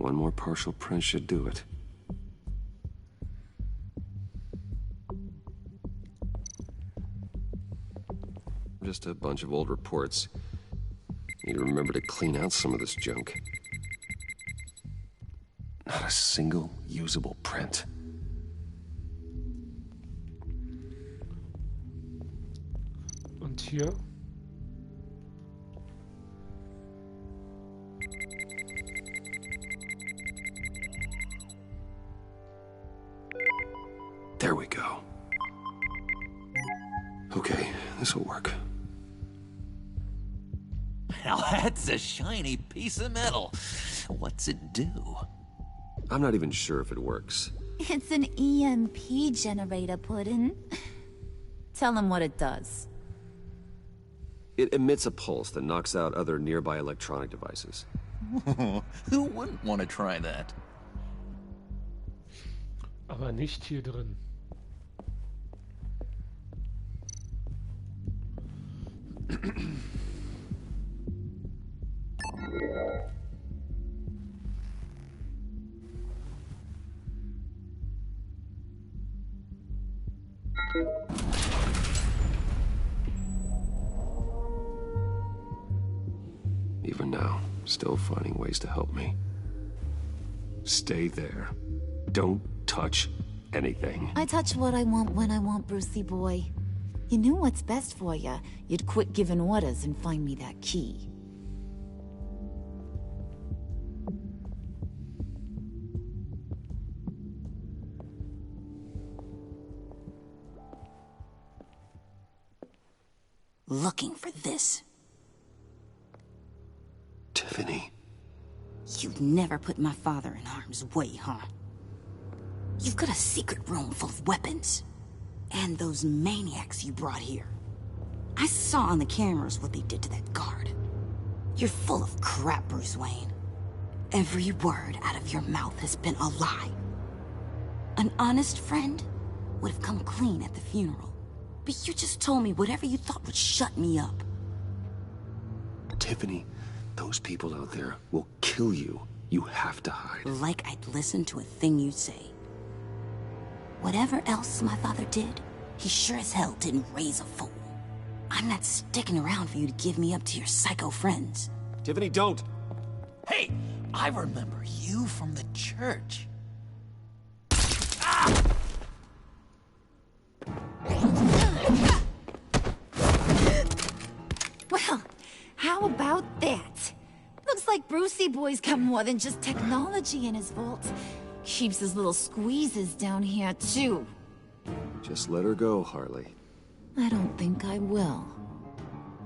One more partial print should do it. Just a bunch of old reports. Need to remember to clean out some of this junk. Not a single usable print. Und hier? There we go. Okay, this will work. Now that's a shiny piece of metal. What's it do? I'm not even sure if it works. It's an EMP generator, Puddin'. Tell him what it does. It emits a pulse that knocks out other nearby electronic devices. Who wouldn't want to try that? Aber nicht hier drin. Even now, still finding ways to help me. Stay there. Don't touch anything. I touch what I want when I want, Brucey boy. You knew what's best for you. You'd quit giving orders and find me that key. Looking for this. Tiffany. You'd never put my father in harm's way, huh? You've got a secret room full of weapons. And those maniacs you brought here. I saw on the cameras what they did to that guard. You're full of crap, Bruce Wayne. Every word out of your mouth has been a lie. An honest friend would have come clean at the funeral. But you just told me whatever you thought would shut me up. Tiffany, those people out there will kill you. You have to hide. Like I'd listen to a thing you say. Whatever else my father did, he sure as hell didn't raise a fool. I'm not sticking around for you to give me up to your psycho friends. Tiffany, don't! Hey, I remember you from the church. Well, how about that? Looks like Brucey boy's got more than just technology in his vault. Keeps his little squeezes down here, too. Just let her go, Harley. I don't think I will.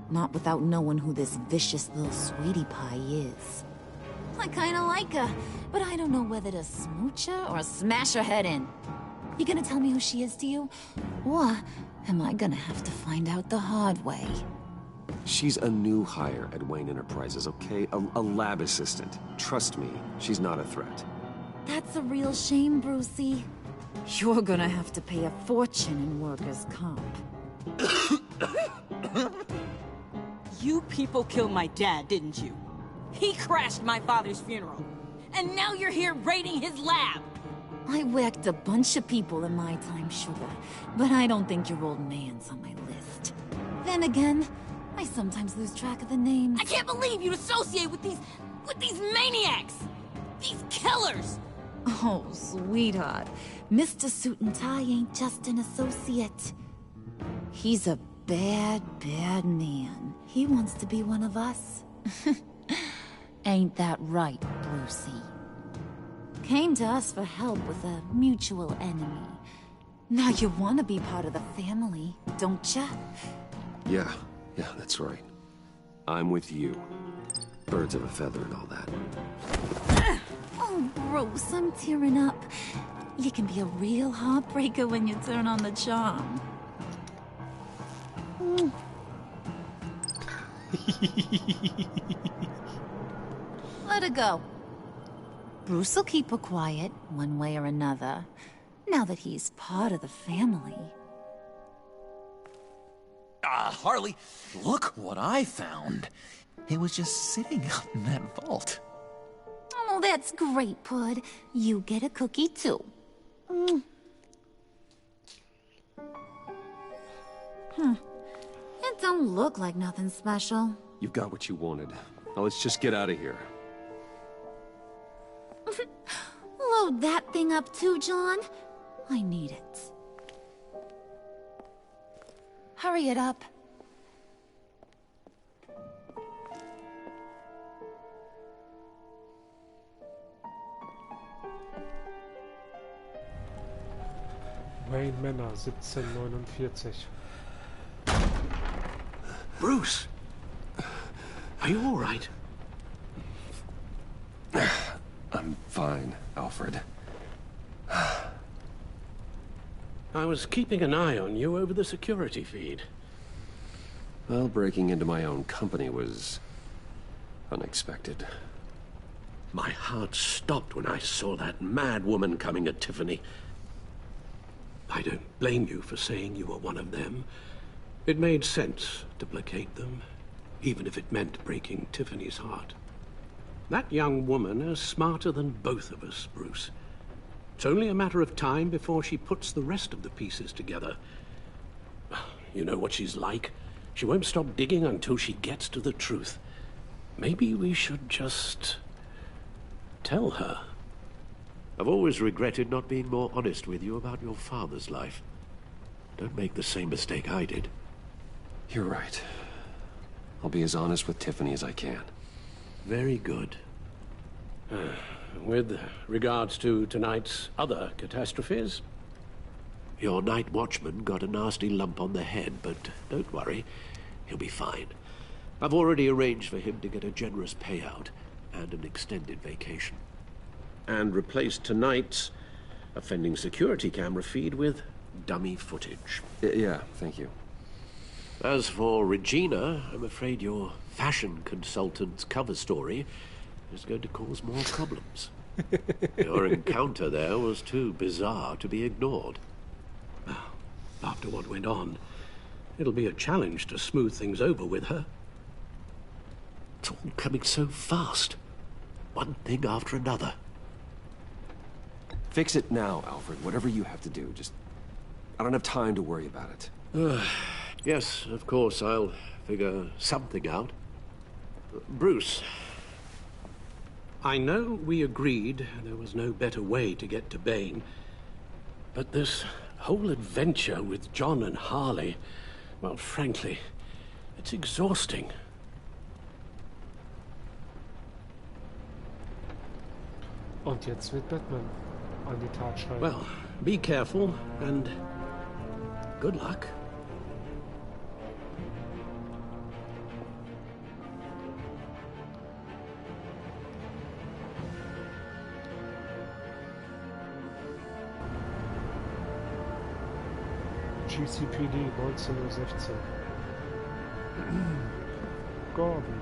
Not without knowing who this vicious little sweetie pie is. I kinda like her, but I don't know whether to smooch her or smash her head in. You gonna tell me who she is to you? Or am I gonna have to find out the hard way? She's a new hire at Wayne Enterprises, okay? A lab assistant. Trust me, she's not a threat. That's a real shame, Brucey. You're gonna have to pay a fortune in workers' comp. You people killed my dad, didn't you? He crashed my father's funeral. And now you're here raiding his lab! I whacked a bunch of people in my time, sugar. But I don't think your old man's on my list. Then again, I sometimes lose track of the names. I can't believe you'd associate with these maniacs! These killers! Oh, sweetheart. Mr. Suit and Tie ain't just an associate. He's a bad, bad man. He wants to be one of us. Ain't that right, Brucey? Came to us for help with a mutual enemy. Now you want to be part of the family, don't ya? Yeah, that's right. I'm with you. Birds of a feather and all that. Oh, Bruce, I'm tearing up. You can be a real heartbreaker when you turn on the charm. Let her go. Bruce will keep her quiet, one way or another, now that he's part of the family. Harley, look what I found. It was just sitting up in that vault. Oh, that's great, Pud. You get a cookie, too. Mm. It don't look like nothing special. You've got what you wanted. Now let's just get out of here. Load that thing up too, John. I need it. Hurry it up. Wayne Manor, 1749. Bruce! Are you all right? I'm fine, Alfred. I was keeping an eye on you over the security feed. Well, breaking into my own company was unexpected. My heart stopped when I saw that mad woman coming at Tiffany. I don't blame you for saying you were one of them. It made sense to placate them, even if it meant breaking Tiffany's heart. That young woman is smarter than both of us, Bruce. It's only a matter of time before she puts the rest of the pieces together. You know what she's like. She won't stop digging until she gets to the truth. Maybe we should just tell her. I've always regretted not being more honest with you about your father's life. Don't make the same mistake I did. You're right. I'll be as honest with Tiffany as I can. Very good. With regards to tonight's other catastrophes, your night watchman got a nasty lump on the head, but don't worry, he'll be fine. I've already arranged for him to get a generous payout and an extended vacation. And replaced tonight's offending security camera feed with dummy footage. Yeah, thank you. As for Regina, I'm afraid your fashion consultant's cover story is going to cause more problems. Your encounter there was too bizarre to be ignored. Well, after what went on, it'll be a challenge to smooth things over with her. It's all coming so fast. One thing after another. Fix it now, Alfred. Whatever you have to do. Just... I don't have time to worry about it. Yes, of course, I'll figure something out. Bruce, I know we agreed there was no better way to get to Bane, but this whole adventure with John and Harley, well, frankly, it's exhausting. Und jetzt wird Batman an die Tat schreiben. Well, be careful and good luck. GCPD 19:16 Gordon.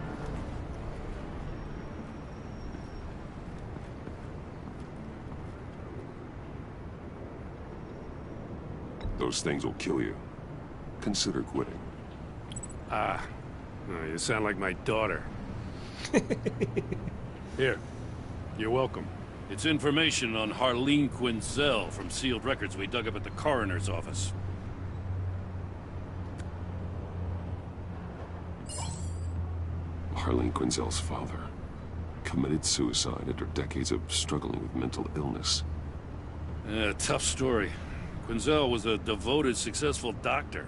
Those things will kill you. Consider quitting. Ah, you sound like my daughter. Here, you're welcome. It's information on Harleen Quinzel from sealed records we dug up at the coroner's office. Harleen Quinzel's father committed suicide after decades of struggling with mental illness. Yeah, tough story. Quinzel was a devoted, successful doctor.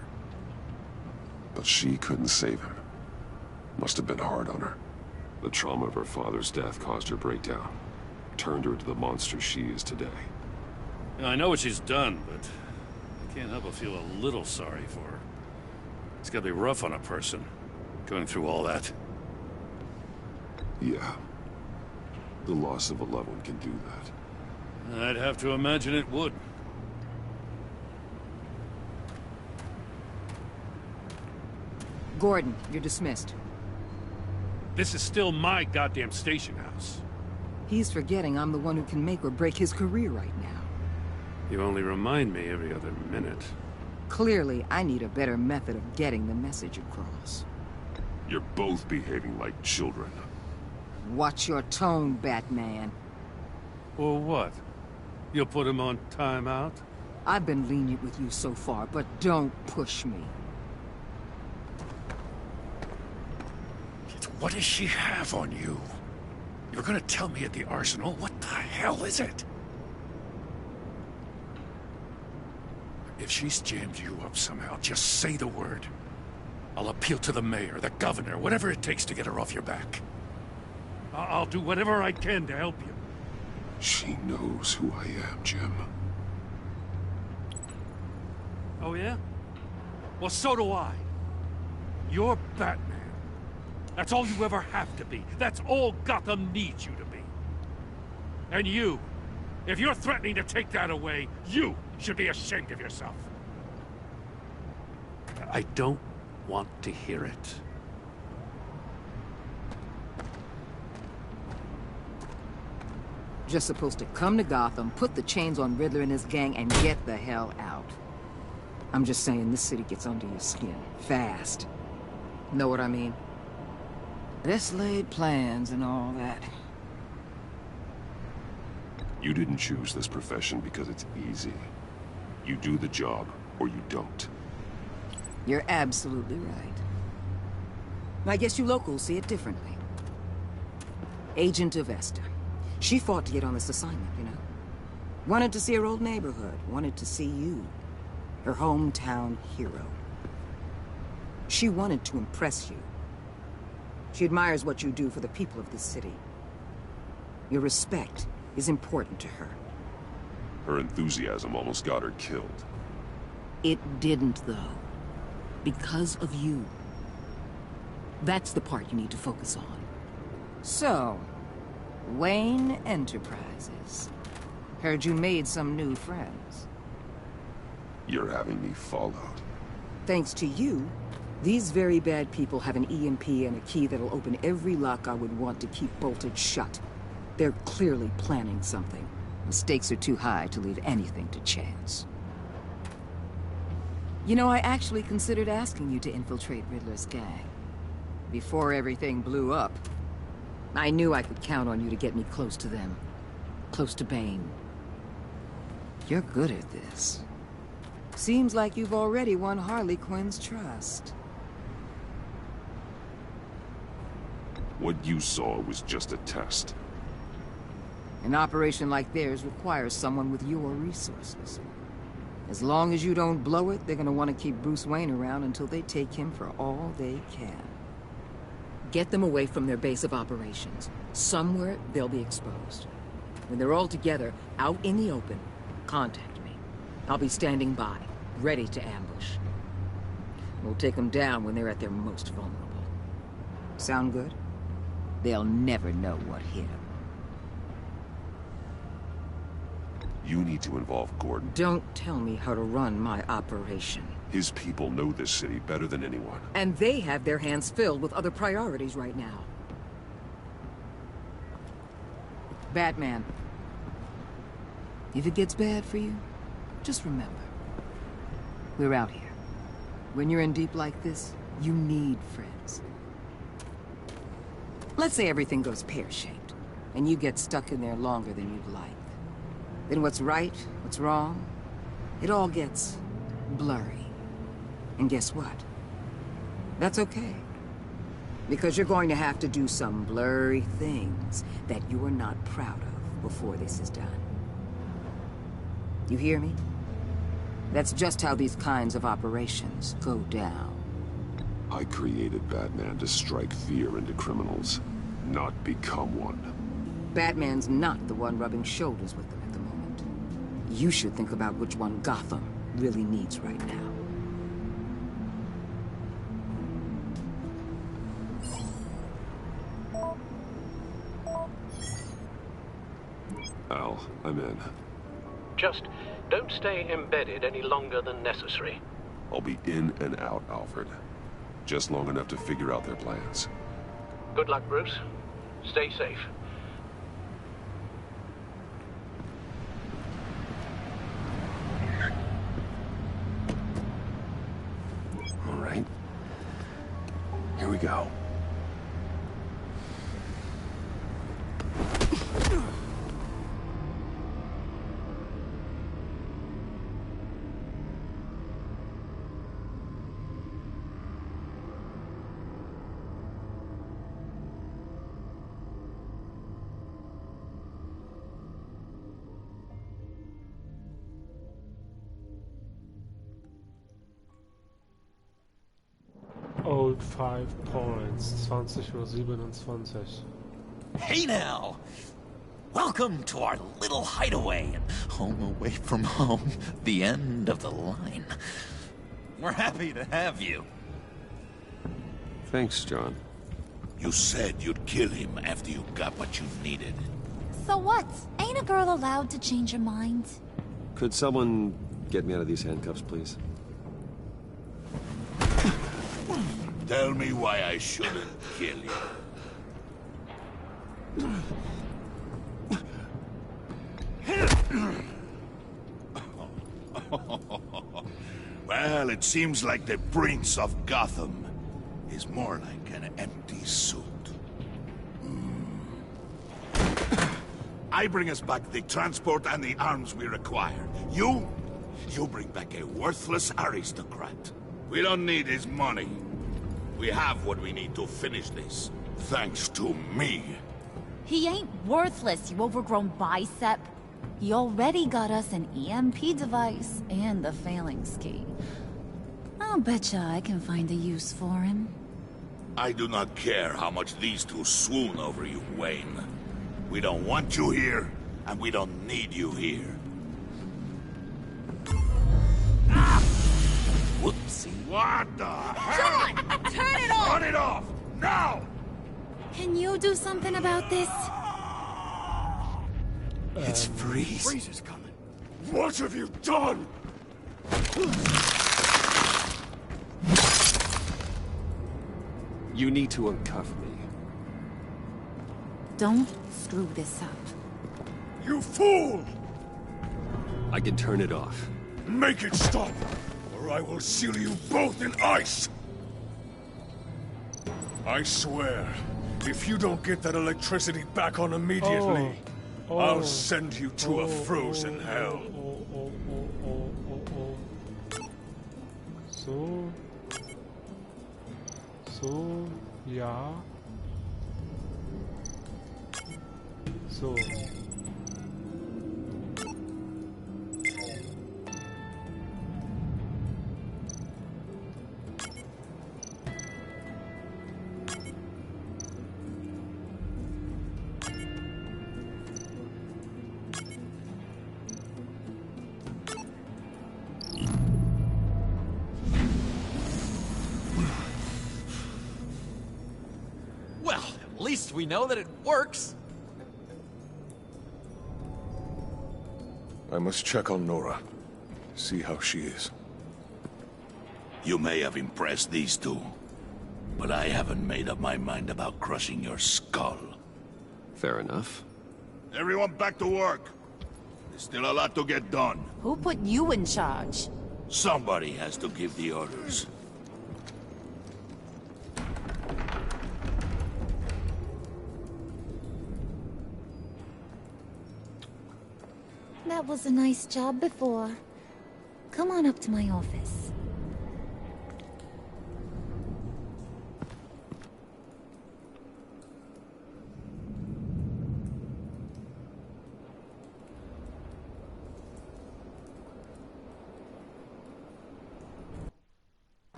But she couldn't save him. Must have been hard on her. The trauma of her father's death caused her breakdown. Turned her into the monster she is today. Yeah, I know what she's done, but I can't help but feel a little sorry for her. It's gotta be rough on a person, going through all that. Yeah. The loss of a loved one can do that. I'd have to imagine it would. Gordon, you're dismissed. This is still my goddamn station house. He's forgetting I'm the one who can make or break his career right now. You only remind me every other minute. Clearly, I need a better method of getting the message across. You're both behaving like children. Watch your tone, Batman. Or what? You'll put him on timeout? I've been lenient with you so far, but don't push me. What does she have on you? You're gonna tell me at the arsenal? What the hell is it? If she's jammed you up somehow, just say the word. I'll appeal to the mayor, the governor, whatever it takes to get her off your back. I'll do whatever I can to help you. She knows who I am, Jim. Oh, yeah? Well, so do I. You're Batman. That's all you ever have to be. That's all Gotham needs you to be. And you, if you're threatening to take that away, you should be ashamed of yourself. I don't want to hear it. Just supposed to come to Gotham, put the chains on Riddler and his gang, and get the hell out. I'm just saying, this city gets under your skin. Fast. Know what I mean? Let's laid plans and all that. You didn't choose this profession because it's easy. You do the job, or you don't. You're absolutely right. I guess you locals see it differently. Agent of Esther. She fought to get on this assignment, you know? Wanted to see her old neighborhood. Wanted to see you. Her hometown hero. She wanted to impress you. She admires what you do for the people of this city. Your respect is important to her. Her enthusiasm almost got her killed. It didn't, though. Because of you. That's the part you need to focus on. So, Wayne Enterprises. Heard you made some new friends. You're having me followed. Thanks to you, these very bad people have an EMP and a key that'll open every lock I would want to keep bolted shut. They're clearly planning something. The stakes are too high to leave anything to chance. You know, I actually considered asking you to infiltrate Riddler's gang. Before everything blew up, I knew I could count on you to get me close to them. Close to Bane. You're good at this. Seems like you've already won Harley Quinn's trust. What you saw was just a test. An operation like theirs requires someone with your resources. As long as you don't blow it, they're gonna want to keep Bruce Wayne around until they take him for all they can. Get them away from their base of operations. Somewhere they'll be exposed. When they're all together, out in the open, contact me. I'll be standing by, ready to ambush. We'll take them down when they're at their most vulnerable. Sound good? They'll never know what hit them. You need to involve Gordon. Don't tell me how to run my operation. His people know this city better than anyone. And they have their hands filled with other priorities right now. Batman. If it gets bad for you, just remember. We're out here. When you're in deep like this, you need friends. Let's say everything goes pear-shaped, and you get stuck in there longer than you'd like. Then what's right, what's wrong, it all gets blurry. And guess what? That's okay. Because you're going to have to do some blurry things that you're not proud of before this is done. You hear me? That's just how these kinds of operations go down. I created Batman to strike fear into criminals, not become one. Batman's not the one rubbing shoulders with them at the moment. You should think about which one Gotham really needs right now. Al, I'm in. Just don't stay embedded any longer than necessary. I'll be in and out, Alfred. Just long enough to figure out their plans. Good luck, Bruce. Stay safe. All right. Here we go. Gold 5 points. 20:27. Hey now! Welcome to our little hideaway and home away from home. The end of the line. We're happy to have you. Thanks, John. You said you'd kill him after you got what you needed. So what? Ain't a girl allowed to change her mind? Could someone get me out of these handcuffs, please? Tell me why I shouldn't kill you. Well, it seems like the Prince of Gotham is more like an empty suit. I bring us back the transport and the arms we require. You bring back a worthless aristocrat. We don't need his money. We have what we need to finish this. Thanks to me. He ain't worthless, you overgrown bicep. He already got us an EMP device and the phalanx key. I'll betcha I can find a use for him. I do not care how much these two swoon over you, Wayne. We don't want you here, and we don't need you here. Whoopsie. What the hell? John! Turn it off! Turn it off! Now! Can you do something about this? It's Freeze. Freeze is coming. What have you done? You need to uncuff me. Don't screw this up. You fool! I can turn it off. Make it stop, or I will seal you both in ice! I swear, if you don't get that electricity back on immediately, I'll send you to a frozen hell. So, ja. So. Well, at least we know that it works. I must check on Nora. See how she is. You may have impressed these two, but I haven't made up my mind about crushing your skull. Fair enough. Everyone back to work. There's still a lot to get done. Who put you in charge? Somebody has to give the orders. That was a nice job before. Come on up to my office.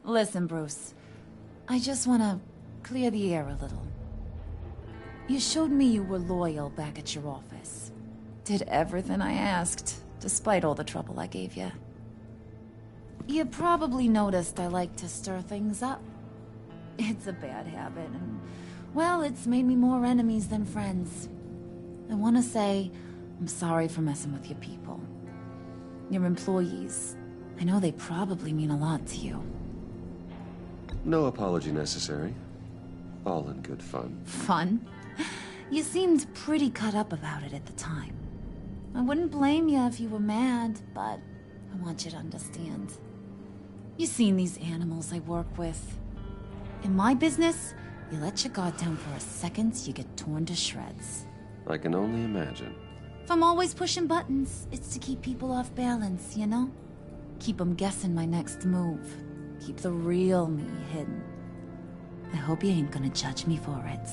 Listen, Bruce. I just want to clear the air a little. You showed me you were loyal back at your office. Did everything I asked, despite all the trouble I gave you. You probably noticed I like to stir things up. It's a bad habit, and, well, it's made me more enemies than friends. I want to say I'm sorry for messing with your people. Your employees. I know they probably mean a lot to you. No apology necessary. All in good fun. Fun? You seemed pretty cut up about it at the time. I wouldn't blame you if you were mad, but I want you to understand. You've seen these animals I work with. In my business, you let your guard down for a second, you get torn to shreds. I can only imagine. If I'm always pushing buttons, it's to keep people off balance, you know? Keep them guessing my next move. Keep the real me hidden. I hope you ain't gonna judge me for it.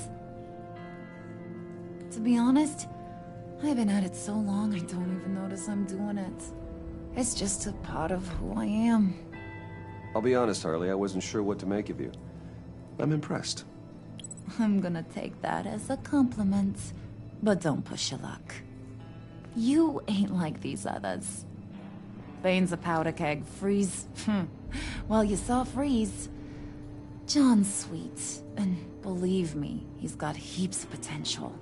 To be honest, I've been at it so long I don't even notice I'm doing it. It's just a part of who I am. I'll be honest, Harley, I wasn't sure what to make of you. I'm impressed. I'm gonna take that as a compliment. But don't push your luck. You ain't like these others. Bane's a powder keg. Freeze. Well, you saw Freeze. John's sweet, and believe me, he's got heaps of potential.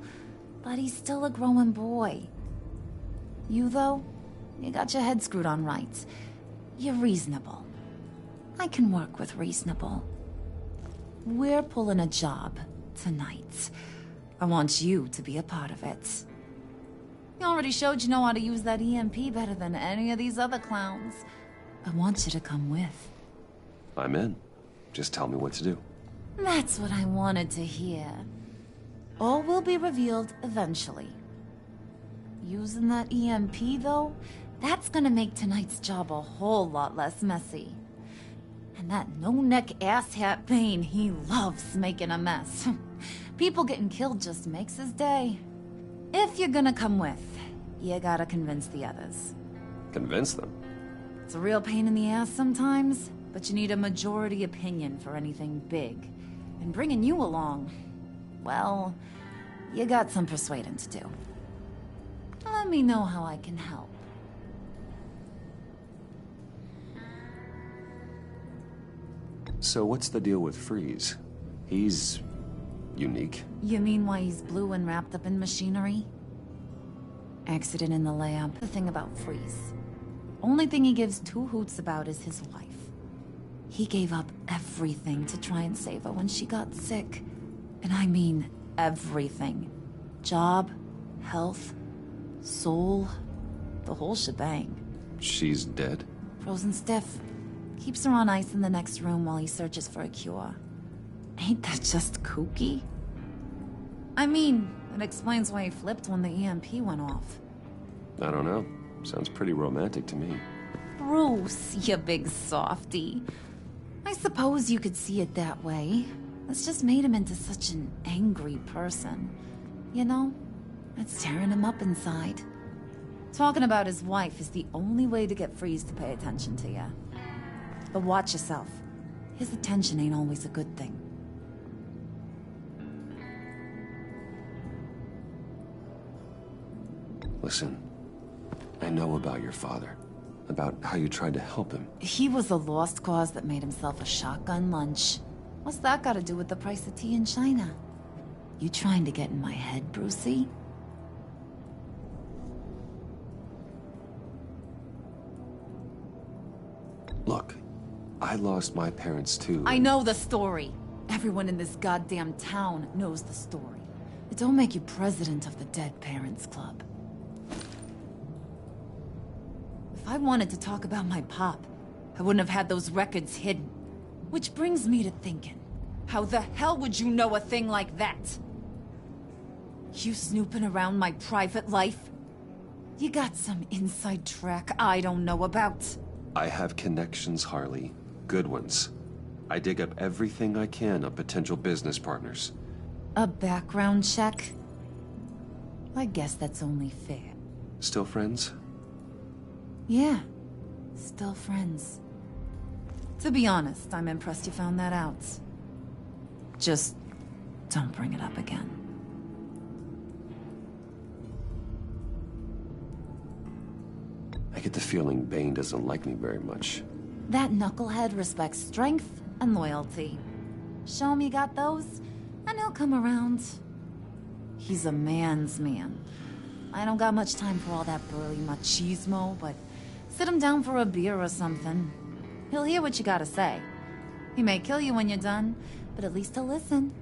But he's still a growing boy. You, though, you got your head screwed on right. You're reasonable. I can work with reasonable. We're pulling a job tonight. I want you to be a part of it. You already showed you know how to use that EMP better than any of these other clowns. I want you to come with. I'm in. Just tell me what to do. That's what I wanted to hear. All will be revealed eventually. Using that EMP, though, that's gonna make tonight's job a whole lot less messy. And that no-neck asshat Bane, he loves making a mess. People getting killed just makes his day. If you're gonna come with, you gotta convince the others. Convince them? It's a real pain in the ass sometimes, but you need a majority opinion for anything big. And bringing you along, well, you got some persuading to do. Let me know how I can help. So what's the deal with Freeze? He's unique. You mean why he's blue and wrapped up in machinery? Accident in the lab. The thing about Freeze. Only thing he gives two hoots about is his wife. He gave up everything to try and save her when she got sick. And I mean everything. Job, health, soul, the whole shebang. She's dead? Frozen stiff. Keeps her on ice in the next room while he searches for a cure. Ain't that just kooky? I mean, it explains why he flipped when the EMP went off. I don't know. Sounds pretty romantic to me. Bruce, you big softy. I suppose you could see it that way. It's just made him into such an angry person. You know? It's tearing him up inside. Talking about his wife is the only way to get Freeze to pay attention to you. But watch yourself. His attention ain't always a good thing. Listen, I know about your father. About how you tried to help him. He was a lost cause that made himself a shotgun lunch. What's that got to do with the price of tea in China? You trying to get in my head, Brucey? Look, I lost my parents too. I know the story. Everyone in this goddamn town knows the story. It don't make you president of the Dead Parents Club. If I wanted to talk about my pop, I wouldn't have had those records hidden. Which brings me to thinking, how the hell would you know a thing like that? You snooping around my private life? You got some inside track I don't know about. I have connections, Harley. Good ones. I dig up everything I can of potential business partners. A background check? I guess that's only fair. Still friends? Yeah, still friends. To be honest, I'm impressed you found that out. Just don't bring it up again. I get the feeling Bane doesn't like me very much. That knucklehead respects strength and loyalty. Show him you got those, and he'll come around. He's a man's man. I don't got much time for all that burly machismo, but sit him down for a beer or something. He'll hear what you gotta say. He may kill you when you're done, but at least he'll listen.